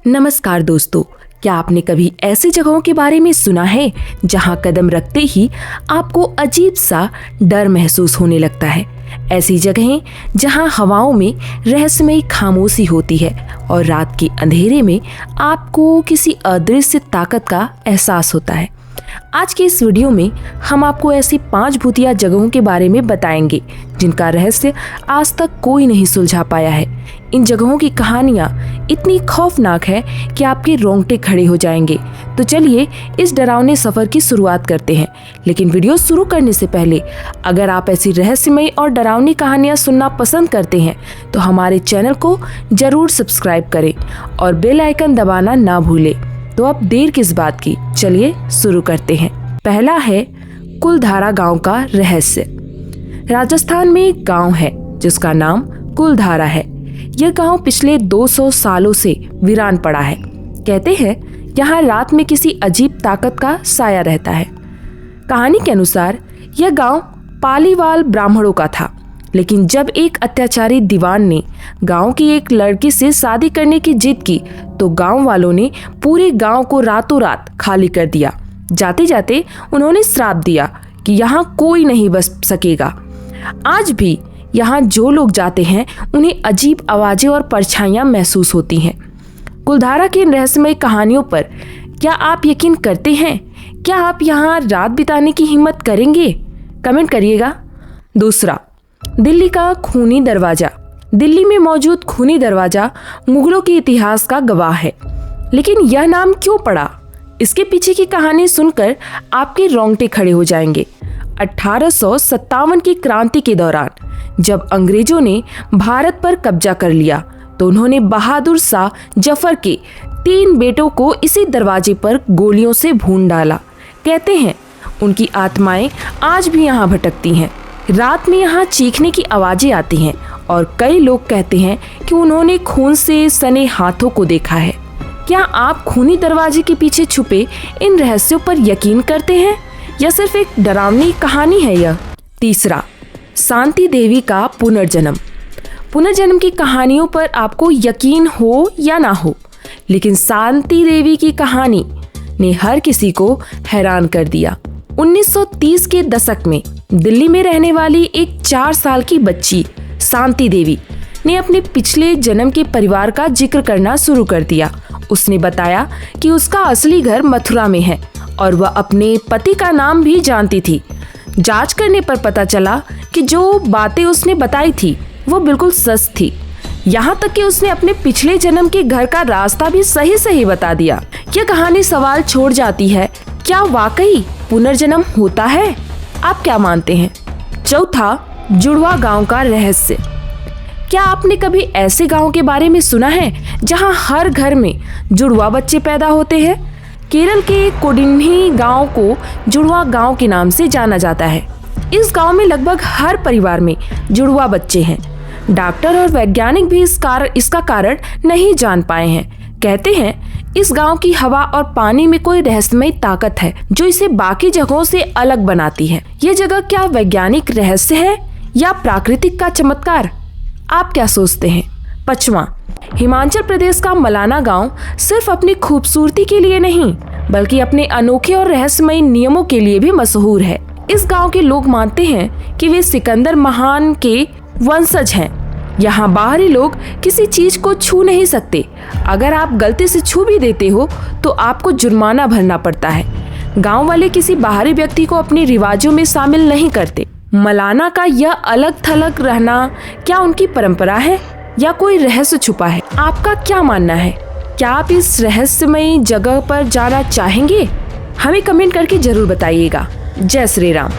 नमस्कार दोस्तों, क्या आपने कभी ऐसी जगहों के बारे में सुना है जहां कदम रखते ही आपको अजीब सा डर महसूस होने लगता है। ऐसी जगहें जहां हवाओं में रहस्यमयी खामोशी होती है और रात के अंधेरे में आपको किसी अदृश्य ताकत का एहसास होता है। आज के इस वीडियो में हम आपको ऐसी 5 भूतिया जगहों के बारे में बताएंगे जिनका रहस्य आज तक कोई नहीं सुलझा पाया है। इन जगहों की कहानियां इतनी खौफनाक है कि आपके रोंगटे खड़े हो जाएंगे। तो चलिए इस डरावने सफर की शुरुआत करते हैं। लेकिन वीडियो शुरू करने से पहले अगर आप ऐसी रहस्यमयी और डरावनी कहानियां सुनना पसंद करते हैं तो हमारे चैनल को जरूर सब्सक्राइब करें और बेल आइकन दबाना ना भूलें। तो अब देर किस बात की, चलिए शुरू करते हैं। पहला है कुलधारा गांव का रहस्य। राजस्थान में एक गांव है जिसका नाम कुलधारा है। यह गांव पिछले 200 सालों से वीरान पड़ा है। कहते हैं यहाँ रात में किसी अजीब ताकत का साया रहता है। कहानी के अनुसार यह गांव पालीवाल ब्राह्मणों का था, लेकिन जब एक अत्याचारी दीवान ने गांव की एक लड़की से शादी करने की जिद की तो गांव वालों ने पूरे गांव को रातों रात खाली कर दिया। जाते जाते उन्होंने श्राप दिया कि यहाँ कोई नहीं बस सकेगा। आज भी यहाँ जो लोग जाते हैं उन्हें अजीब आवाजें और परछाइयाँ महसूस होती हैं। कुलधारा की रहस्यमय कहानियों पर क्या आप यकीन करते हैं? क्या आप यहाँ रात बिताने की हिम्मत करेंगे? कमेंट करिएगा। दूसरा, दिल्ली का खूनी दरवाजा। दिल्ली में मौजूद खूनी दरवाजा मुगलों के इतिहास का गवाह है, लेकिन यह नाम क्यों पड़ा? इसके पीछे की कहानी सुनकर आपके रोंगटे खड़े हो जाएंगे। 1857 की क्रांति के दौरान जब अंग्रेजों ने भारत पर कब्जा कर लिया तो उन्होंने बहादुर शाह जफर के 3 बेटों को इसी दरवाजे पर गोलियों से भून डाला। कहते हैं उनकी आत्माएं आज भी यहाँ भटकती हैं। रात में यहाँ चीखने की आवाजें आती हैं और कई लोग कहते हैं कि उन्होंने खून से सने हाथों को देखा है। क्या आप खूनी दरवाजे के पीछे छुपे इन रहस्यों पर यकीन करते हैं या सिर्फ एक डरावनी कहानी है यह? तीसरा, शांति देवी का पुनर्जन्म। पुनर्जन्म की कहानियों पर आपको यकीन हो या ना हो, लेकिन शांति देवी की कहानी ने हर किसी को हैरान कर दिया। 1930 के दशक में दिल्ली में रहने वाली एक 4 साल की बच्ची शांति देवी ने अपने पिछले जन्म के परिवार का जिक्र करना शुरू कर दिया। उसने बताया कि उसका असली घर मथुरा में है और वह अपने पति का नाम भी जानती थी। जांच करने पर पता चला कि जो बातें उसने बताई थी वो बिल्कुल सच थी। यहाँ तक कि उसने अपने पिछले जन्म के घर का रास्ता भी सही बता दिया। यह कहानी सवाल छोड़ जाती है, क्या वाकई पुनर्जन्म होता है? आप क्या मानते हैं? चौथा, जुड़वा गांव का रहस्य। क्या आपने कभी ऐसे गांव के बारे में सुना है जहां हर घर में जुड़वा बच्चे पैदा होते हैं? केरल के कोडिन्ही गांव को जुड़वा गांव के नाम से जाना जाता है। इस गांव में लगभग हर परिवार में जुड़वा बच्चे हैं। डॉक्टर और वैज्ञानिक भी इसका कारण नहीं जान पाए हैं। कहते हैं इस गांव की हवा और पानी में कोई रहस्यमय ताकत है जो इसे बाकी जगहों से अलग बनाती है। ये जगह क्या वैज्ञानिक रहस्य है या प्राकृतिक का चमत्कार? आप क्या सोचते हैं? 5वां, हिमाचल प्रदेश का मलाना गांव सिर्फ अपनी खूबसूरती के लिए नहीं बल्कि अपने अनोखे और रहस्यमय नियमों के लिए भी मशहूर है। इस गांव के लोग मानते हैं कि वे सिकंदर महान के वंशज हैं। यहाँ बाहरी लोग किसी चीज को छू नहीं सकते। अगर आप गलती से छू भी देते हो तो आपको जुर्माना भरना पड़ता है। गांव वाले किसी बाहरी व्यक्ति को अपने रिवाजों में शामिल नहीं करते। मलाना का यह अलग थलग रहना क्या उनकी परंपरा है या कोई रहस्य छुपा है? आपका क्या मानना है? क्या आप इस रहस्यमयी जगह पर जाना चाहेंगे? हमें कमेंट करके जरूर बताइएगा। जय श्री राम।